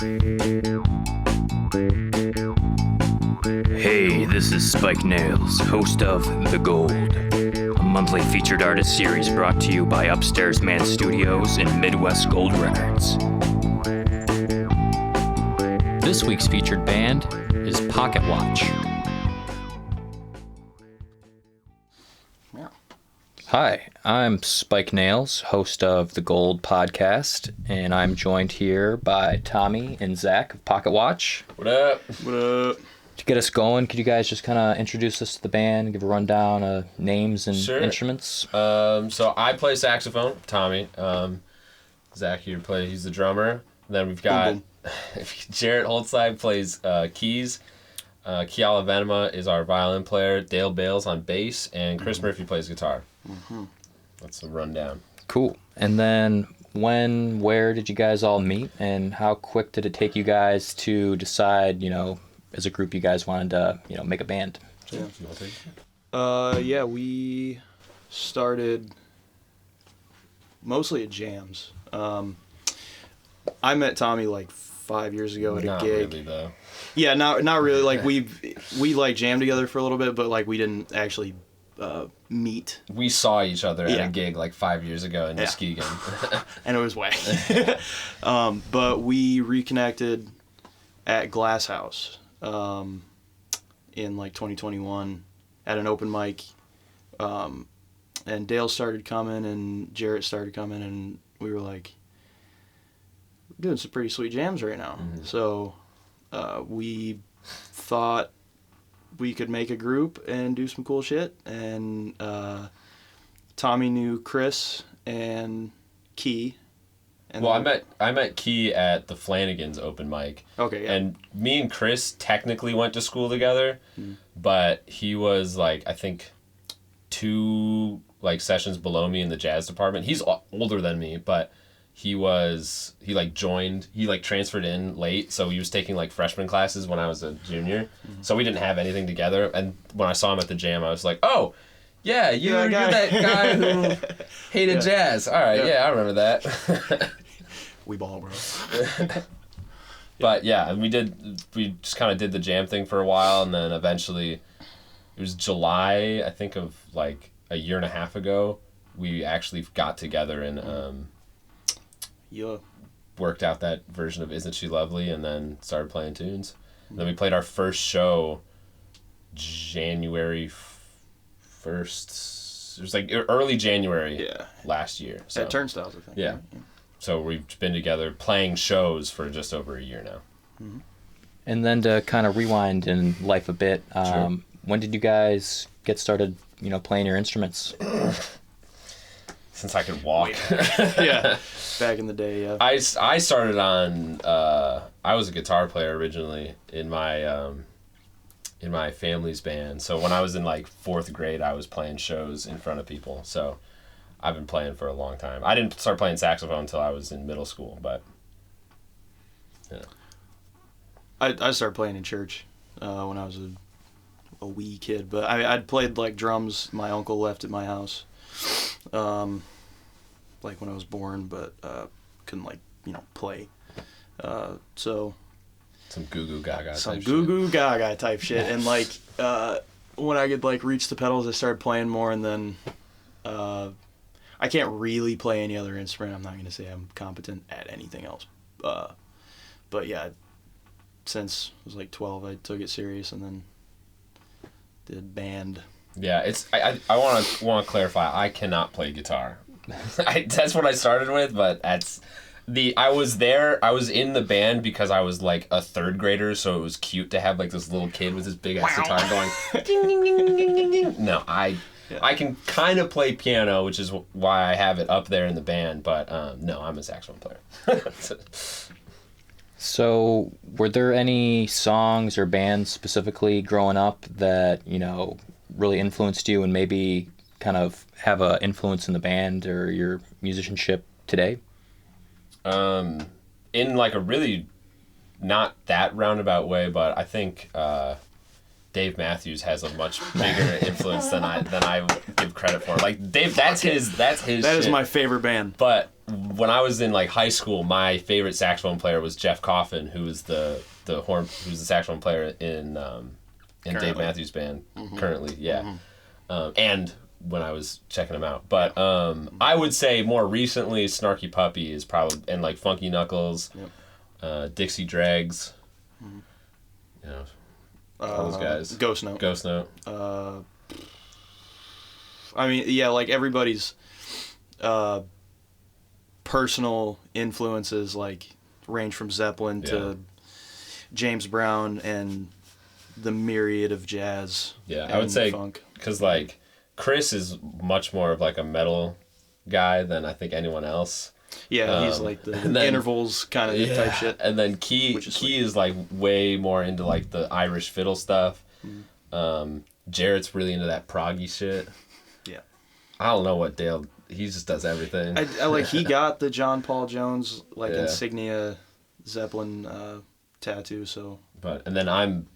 Hey, this is Spike Nailz, host of The Gold, a monthly featured artist series brought to you by Upstairs Man Studios and Midwest Gold Records. This week's featured band is Pocket Watch. Hi, I'm Spike Nailz, host of the Gold podcast, and I'm joined here by Tommy and Zach of Pocket Watch. What up? What up? To get us going, could you guys just kind of introduce us to the band, give a rundown of names and instruments? So I play saxophone, Tommy. Zach here he's the drummer. Then we've got Jarrett Holtzide plays keys. Kiala Venema is our violin player. Dale Bales on bass, and Chris Murphy plays guitar. Mm-hmm. That's the rundown. Cool. And then where did you guys all meet, and how quick did it take you guys to decide, as a group you guys wanted to, make a band? Yeah. We started mostly at jams. I met Tommy like 5 years ago at a gig. Not really, though. Yeah, not really. Like we like jammed together for a little bit, but like we didn't actually meet. We saw each other at a gig like 5 years ago in Muskegon. And it was whack. But we reconnected at Glass House in like 2021 at an open mic. And Dale started coming and Jarrett started coming, and we were like, we're doing some pretty sweet jams right now. Mm-hmm. So we thought we could make a group and do some cool shit. And Tommy knew Chris and Key. And well, I met Key at the Flanagan's open mic. Okay, yeah. And me and Chris technically went to school together, but he was like, I think 2 like sessions below me in the jazz department. He's older than me, but he transferred in late, so he was taking like freshman classes when I was a junior. So we didn't have anything together, and when I saw him at the jam, I was like, oh, yeah, you're that guy who hated jazz. All right, yeah, I remember that. We ball, bro. But yeah, we just kind of did the jam thing for a while, and then eventually, it was July, I think, of like a year and a half ago, we actually got together and worked out that version of Isn't She Lovely, and then started playing tunes. And then we played our first show January 1st. It was like early January last year. So. At Turnstiles, I think. Yeah. So we've been together playing shows for just over a year now. Mm-hmm. And then to kind of rewind in life a bit, Sure. When did you guys get started, playing your instruments? Since I could walk. Yeah, back in the day, yeah. I started on, I was a guitar player originally in my family's band. So when I was in like 4th grade, I was playing shows in front of people. So I've been playing for a long time. I didn't start playing saxophone until I was in middle school, but yeah. I started playing in church when I was a wee kid, but I'd played like drums my uncle left at my house. Like when I was born, but couldn't play. So some goo goo gaga. Some goo goo gaga type shit, and like when I could like reach the pedals, I started playing more, and then I can't really play any other instrument. I'm not gonna say I'm competent at anything else, but yeah, since I was like 12, I took it serious, and then did band. Yeah, it's I want to clarify. I cannot play guitar. That's what I started with, but I was in the band because I was like a 3rd grader, so it was cute to have like this little kid with his big ass guitar going ding ding ding ding ding ding. No, I can kind of play piano, which is why I have it up there in the band, but no, I'm a saxophone player. So, were there any songs or bands specifically growing up that, really influenced you and maybe kind of have an influence in the band or your musicianship today? In like a really not that roundabout way, but I think Dave Matthews has a much bigger influence than I give credit for. Like Dave, that's his That shit. is my favorite band. But when I was in like high school, my favorite saxophone player was Jeff Coffin, who was the saxophone player in Dave Matthews Band currently. Yeah, and when I was checking him out. But I would say more recently, Snarky Puppy is probably, and like Funky Knuckles, Dixie Dregs, you know, all those guys. Ghost Note. I mean, yeah, like everybody's personal influences like range from Zeppelin to James Brown and the myriad of jazz. Yeah, I would say funk. Because like Chris is much more of like a metal guy than I think anyone else. Yeah, he's like the intervals kind of type shit. And then Key is like way more into like the Irish fiddle stuff. Jarrett's really into that proggy shit. Yeah. I don't know what Dale, he just does everything. I like, he got the John Paul Jones like insignia Zeppelin tattoo, so. And then I'm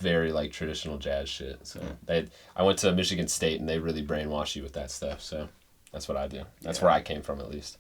very like traditional jazz shit. So I went to Michigan State and they really brainwash you with that stuff. So that's what I do. That's where I came from, at least.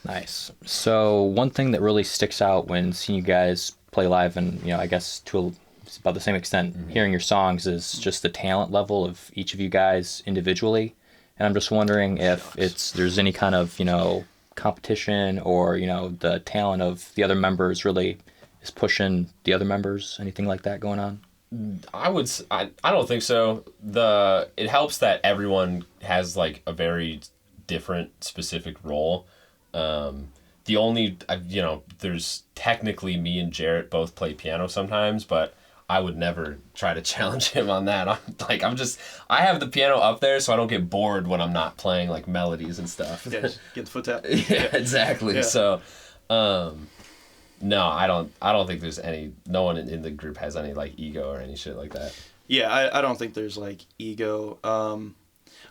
Nice. So one thing that really sticks out when seeing you guys play live, and I guess to about the same extent, hearing your songs, is just the talent level of each of you guys individually. And I'm just wondering if there's any kind of competition, or the talent of the other members really is pushing the other members. Anything like that going on? I don't think so. It helps that everyone has like a very different specific role. There's technically me and Jarrett both play piano sometimes, but I would never try to challenge him on that. I have the piano up there so I don't get bored when I'm not playing like melodies and stuff. Yeah, just get the foot tap. Yeah, exactly. Yeah. So, no, I don't think there's no one in the group has any like ego or any shit like that. Yeah, I don't think there's like ego.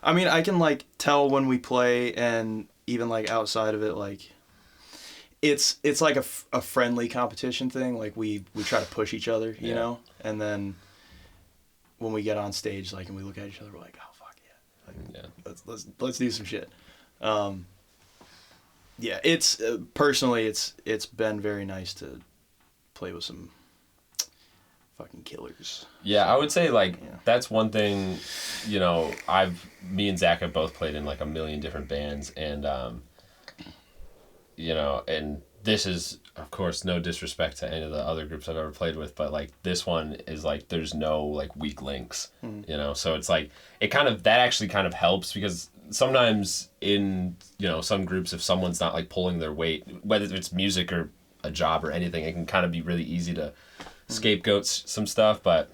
I mean, I can like tell when we play, and even like outside of it, like it's like a friendly competition thing. Like we try to push each other, you know, and then when we get on stage, like, and we look at each other, we're like, oh fuck yeah, like, let's do some shit. Yeah, it's personally, it's been very nice to play with some fucking killers. Yeah, I would say like that's one thing. Me and Zach have both played in like a million different bands, and and this is of course no disrespect to any of the other groups I've ever played with, but like this one is like there's no like weak links, so it's like that actually kind of helps, because sometimes in some groups, if someone's not like pulling their weight, whether it's music or a job or anything, it can kind of be really easy to scapegoat some stuff. But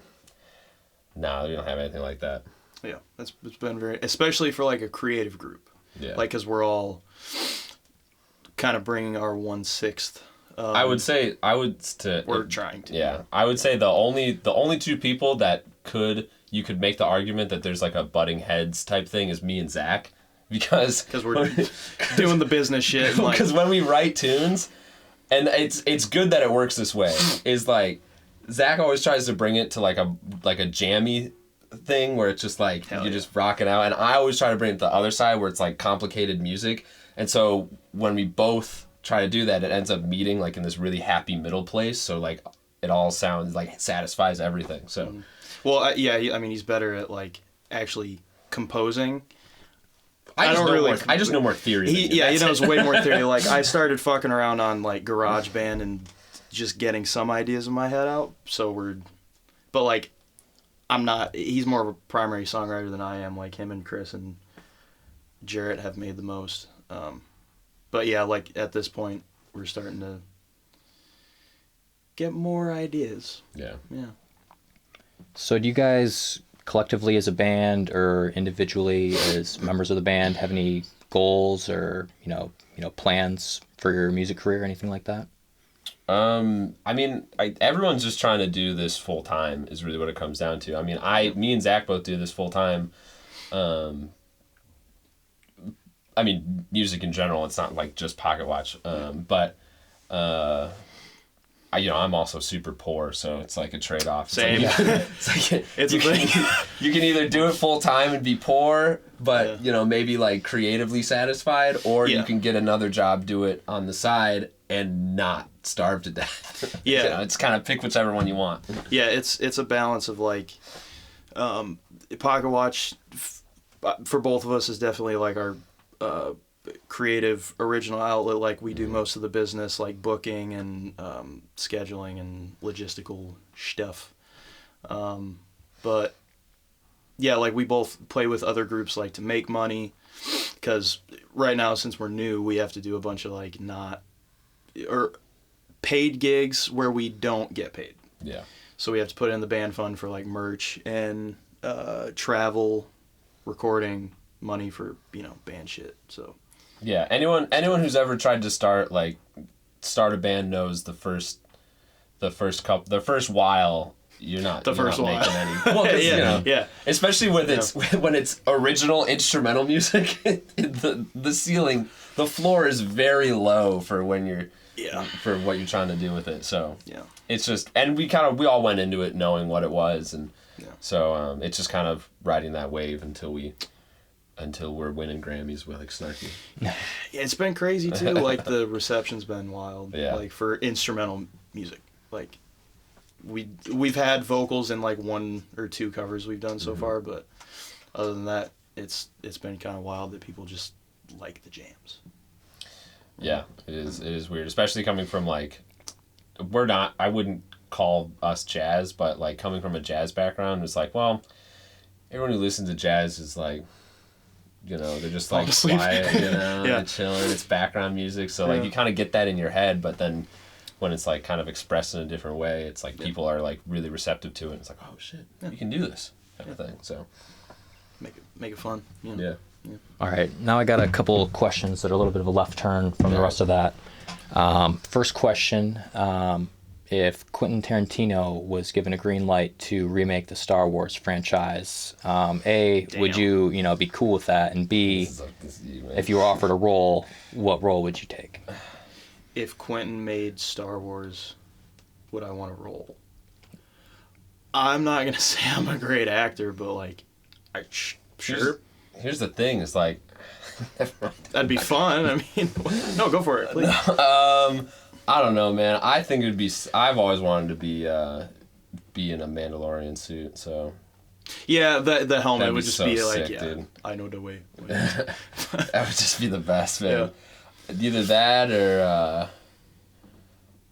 no, we don't have anything like that. Yeah, it's been very, especially for like a creative group. Yeah, like, because we're all kind of bringing our 1/6. We're trying to. Yeah, I would say the only two people that you could make the argument that there's like a butting heads type thing is me and Zach, because we're doing the business shit. Because when we write tunes, and it's good that it works this way, is like Zach always tries to bring it to like a jammy thing where it's just like you're just rocking out, and I always try to bring it to the other side where it's like complicated music. And so when we both try to do that, it ends up meeting like in this really happy middle place. So like it all sounds like satisfies everything. So. Well, I mean, he's better at like actually composing. I just know more theory. He knows way more theory. Like, I started fucking around on like GarageBand and just getting some ideas in my head out. But like, I'm not. He's more of a primary songwriter than I am. Like, him and Chris and Jarrett have made the most. But yeah, like at this point, we're starting to get more ideas. Yeah. Yeah. So do you guys collectively as a band or individually as members of the band have any goals or, plans for your music career or anything like that? I mean, everyone's just trying to do this full time is really what it comes down to. I mean, me and Zach both do this full time. I mean, music in general, it's not like just Pocket Watch. But I'm also super poor, so it's like a trade-off. Same. It's a thing. You can either do it full time and be poor, but maybe like creatively satisfied, or you can get another job, do it on the side, and not starve to death. Yeah. It's kind of pick whichever one you want. Yeah, it's a balance of like, Pocket Watch for both of us is definitely like our creative original outlet. Like we do most of the business, like booking and scheduling and logistical stuff. But yeah, like we both play with other groups like to make money, because right now, since we're new, we have to do a bunch of like paid gigs where we don't get paid. Yeah. So we have to put in the band fund for like merch and travel, recording, money for band shit. So yeah, anyone who's ever tried to start a band knows the first while you're not making any. Well, especially with when it's original instrumental music, the ceiling, the floor is very low for when you're for what you're trying to do with it. So it's just, and we all went into it knowing what it was, and so it's just kind of riding that wave until we're winning Grammys with like Snarky. Yeah, it's been crazy too. Like the reception's been wild. Yeah. Like for instrumental music, like we've had vocals in like 1 or 2 covers we've done so far, but other than that, it's been kind of wild that people just like the jams. Yeah, it is weird, especially coming from like, I wouldn't call us jazz, but like coming from a jazz background, it's like, well, everyone who listens to jazz is like, they're just like quiet, they're chilling, it's background music, so like you kind of get that in your head, but then when it's like kind of expressed in a different way, it's like people are like really receptive to it, and it's like, oh shit, you can do this kind of thing, so make it fun. Yeah. All right, now I got a couple of questions that are a little bit of a left turn from the rest of that. First question, if Quentin Tarantino was given a green light to remake the Star Wars franchise, A, would you, be cool with that? And B, if you were offered a role, what role would you take? If Quentin made Star Wars, would I want a role? I'm not going to say I'm a great actor, but like, sure. Here's the thing, it's like... That'd be fun. I mean, no, go for it, please. I don't know, man. I think it'd be... I've always wanted to be in a Mandalorian suit, so... Yeah, the helmet would just so be like, sick, dude. I know the way. That would just be the best, man. Yeah. Either that or...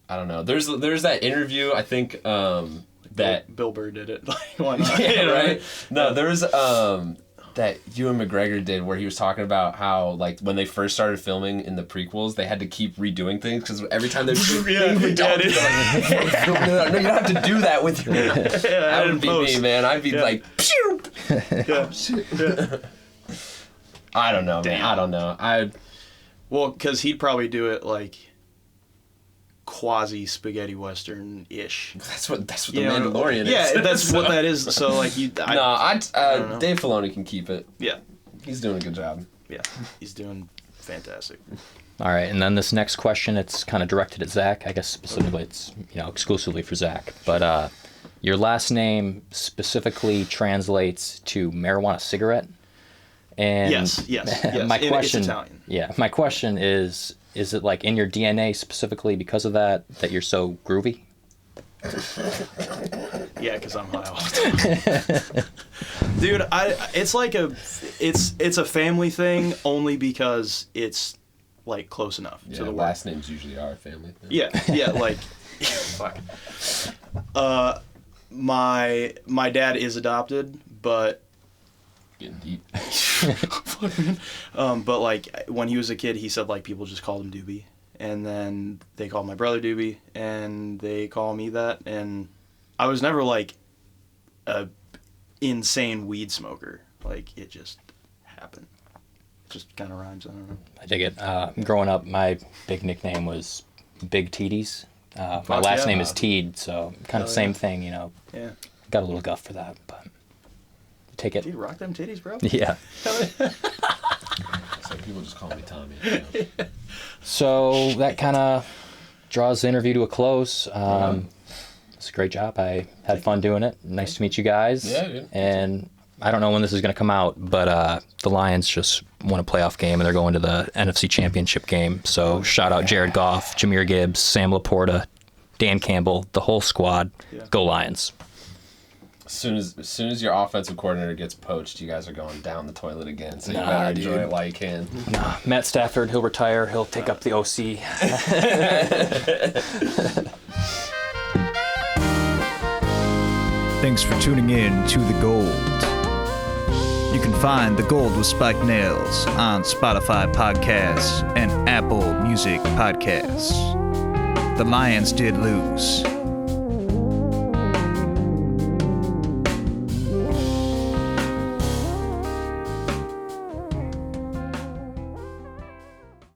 I don't know. There's that interview, I think, that... Bill Burr did it. Like, why not? Yeah, right? No, there was... that Ewan McGregor did, where he was talking about how, like, when they first started filming in the prequels, they had to keep redoing things because every time they're no, you don't have to do that with your... That would be me, man. I'd be like, pew! Oh, shit. Yeah. I don't know, man. I don't know. Well, because he'd probably do it, like, quasi spaghetti western-ish. That's what the Mandalorian is. Yeah, that's what that is. So like Dave Filoni can keep it. Yeah, he's doing a good job. Yeah, he's doing fantastic. All right, and then this next question, it's kind of directed at Zach. I guess specifically, it's exclusively for Zach. But your last name specifically translates to marijuana cigarette. And yes. My question, it's Italian. Yeah, my question is it like in your DNA specifically because of that you're so groovy? Yeah, because I'm high all the time. Dude, it's a family thing only because it's like close enough to the last names usually are a family thing. Yeah, like fuck. My dad is adopted, but getting deep. But like when he was a kid, he said like people just called him Doobie, and then they called my brother Doobie, and they call me that, and I was never like a insane weed smoker. Like it just happened. It just kind of rhymes. I don't know. I dig it. Growing up, my big nickname was Big Titties. My last name is Teed, so kind of same thing, Yeah. Got a little guff for that, but. Take it. Dude, rock them titties, bro. Yeah. So people just call me Tommy. So that kind of draws the interview to a close. It's a great job. I had fun doing it. Nice to meet you guys. Yeah, dude. And I don't know when this is going to come out, but the Lions just won a playoff game, and they're going to the NFC Championship game. So shout out Jared Goff, Jahmyr Gibbs, Sam Laporta, Dan Campbell, the whole squad. Yeah. Go Lions. As soon as your offensive coordinator gets poached, you guys are going down the toilet again. So you better enjoy it while you can. Nah, Matt Stafford, he'll retire. He'll take up the OC. Thanks for tuning in to The Gold. You can find The Gold with Spike Nailz on Spotify Podcasts and Apple Music Podcasts. The Lions did lose.